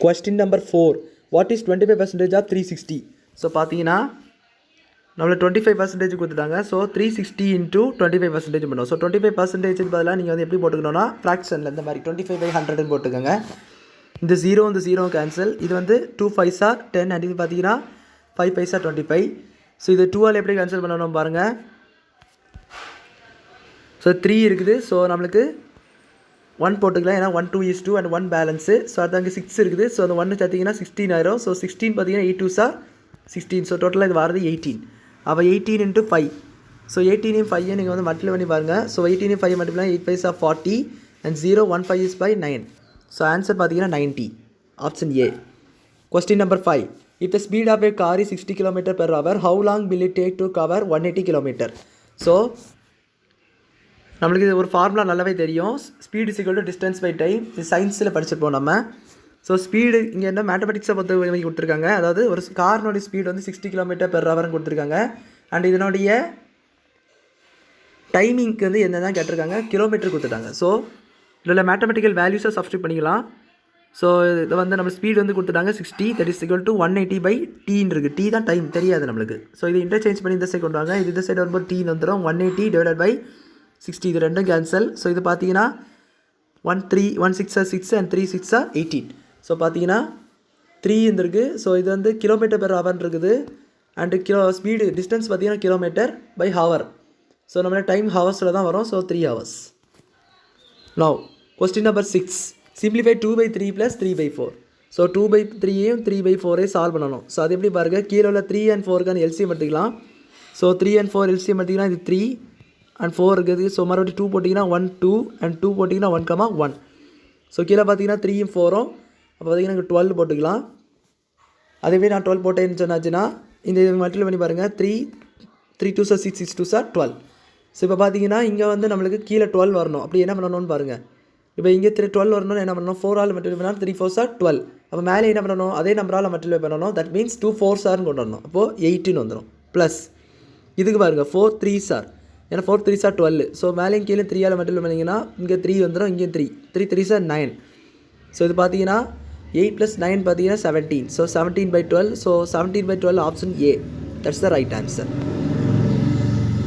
Question number 4. What is 25% of 360? So பார்த்தீங்கன்னா நம்மளை 25% கொடுத்துட்டாங்க. ஸோ 360 into 25% பண்ணுவோம். ஸோ 25% பதிலாக நீங்கள் வந்து எப்படி போட்டுக்கணும்னா ஃப்ராக்ஷனில் இந்த மாதிரி 25/100 போட்டுக்கோங்க. இந்த 0 கேன்சல். இது வந்து 2 5s are 10 அண்ட் இது பார்த்தீங்கன்னா 5 5s are 25. ஸோ இது 2ஆல் எப்படி கேன்சல் பண்ணணும் பாருங்கள். ஸோ 3 இருக்குது. ஸோ நம்மளுக்கு 1 போட்டுக்கலாம், ஏன்னா 1 2 is 2 அண்ட் 1 பேலன்ஸு. ஸோ அது அங்கே 6 இருக்குது. ஸோ அந்த 1 பார்த்தீங்கன்னா 16 ஆயிரும். ஸோ 16 பார்த்தீங்கன்னா 8 2s are 16. ஸோ டோட்டலாக இது வரது 18. அப்போ 18 into 5. ஸோ 18 5 நீங்கள் வந்து மல்டிப்ளை பண்ணி பாருங்கள். So 18 5 multiply 8 5s are 40 and 0 1 5 is by 9. So answer பார்த்தீங்கன்னா 90. Option A. Question number 5. If the speed of a car is 60 km/h, how long will it take to cover 180 km? So நம்மளுக்கு இது ஒரு formula நல்லாவே தெரியும். Speed is equal to distance by time. இது சயின்ஸில் படிச்சிருப்போம் நம்ம. ஸோ ஸ்பீடு இங்கே என்ன மேத்தமெட்டிக்ஸை பொறுத்த கொடுத்துருக்காங்க. அதாவது ஒரு காரினுடைய ஸ்பீடு வந்து 60 km/h கொடுத்துருக்காங்க. அண்ட் இதனுடைய டைமிங்க்கு வந்து என்னென்ன கேட்டிருக்காங்க, கிலோமீட்டர் கொடுத்துட்டாங்க. ஸோ இதில் மேத்தமெட்டிக்கல் வேல்யூஸை சப்ஸ்டியூட் பண்ணிக்கலாம். ஸோ இதை வந்து நம்ம ஸ்பீடு வந்து கொடுத்துட்டாங்க 60, that is equal to 180/t இருக்குது. டி தான் டைம், தெரியாது நம்மளுக்கு. ஸோ இது இன்டர்சேஞ்ச் பண்ணி இந்த சைடு கொண்டு வாங்க. இது இந்த சைடு வரும்போது t வந்துடும். 180/60 இது ரெண்டும் கேன்சல். ஸோ இது பார்த்தீங்கன்னா 1 6 are 6 and 3 6 are 18. ஸோ பார்த்தீங்கன்னா 3 இருந்திருக்கு. ஸோ இது வந்து km/h இருக்குது. அண்டு ஸ்பீடு டிஸ்டன்ஸ் பார்த்தீங்கன்னா km/h. ஸோ நம்ம டைம் ஹவர்ஸில் தான் வரும். So 3 hours. Now question number 6. Simplify 2/3 plus 3/4. So 2/3 3/4 solve பண்ணணும். ஸோ அது எப்படி பாருங்கள், கீழே உள்ள 3 and 4க்கான எல்சிஎம் எடுத்துக்கலாம். ஸோ 3 and 4 எல்சிஎம் எடுத்திங்கன்னா இது 3 and 4 இருக்குது. ஸோ மறுபடியும் 2 போட்டிங்கன்னா 1 2 and 2 போட்டிங்கன்னா 1,1. ஸோ கீழே பார்த்தீங்கன்னா 3யும் 4ம் அப்போ பார்த்தீங்கன்னா 12 போட்டுக்கலாம். அதேமாதிரி நான் 12 போட்டேன்னு சொன்னாச்சுன்னா இந்த மல்டிப்ளை பண்ணி பாருங்கள். 3 2s are 6 6 2s are 12. So இப்போ பார்த்தீங்கன்னா இங்கே வந்து நம்மளுக்கு கீழே 12 வரணும். அப்படி என்ன பண்ணணும்னு பாருங்கள். இப்போ இங்கே 12 வரணும்னு என்ன பண்ணணும், 4ஆல் மல்டிப்ளை பண்ணால் 3 4s are 12. அப்போ மேலே என்ன பண்ணணும், அதே நம்பரால் மல்டிப்ளை பண்ணணும். தட் மீன்ஸ் 2 4s are கொண்டு வரணும். அப்போது 18 வந்துடும். ப்ளஸ் இதுக்கு பாருங்கள் 4 3s are, ஏன்னா 4 3s are 12. ஸோ மேலேயும் கீழே 3ஆல் மல்டிப்ளை பண்ணிங்கன்னா இங்கே 3 வந்துடும், இங்கே 3 3s are 9. ஸோ இது பார்த்தீங்கன்னா 8 + 9 பார்த்தீங்கன்னா 17. So 17/12. So 17/12 option A. That's the right answer.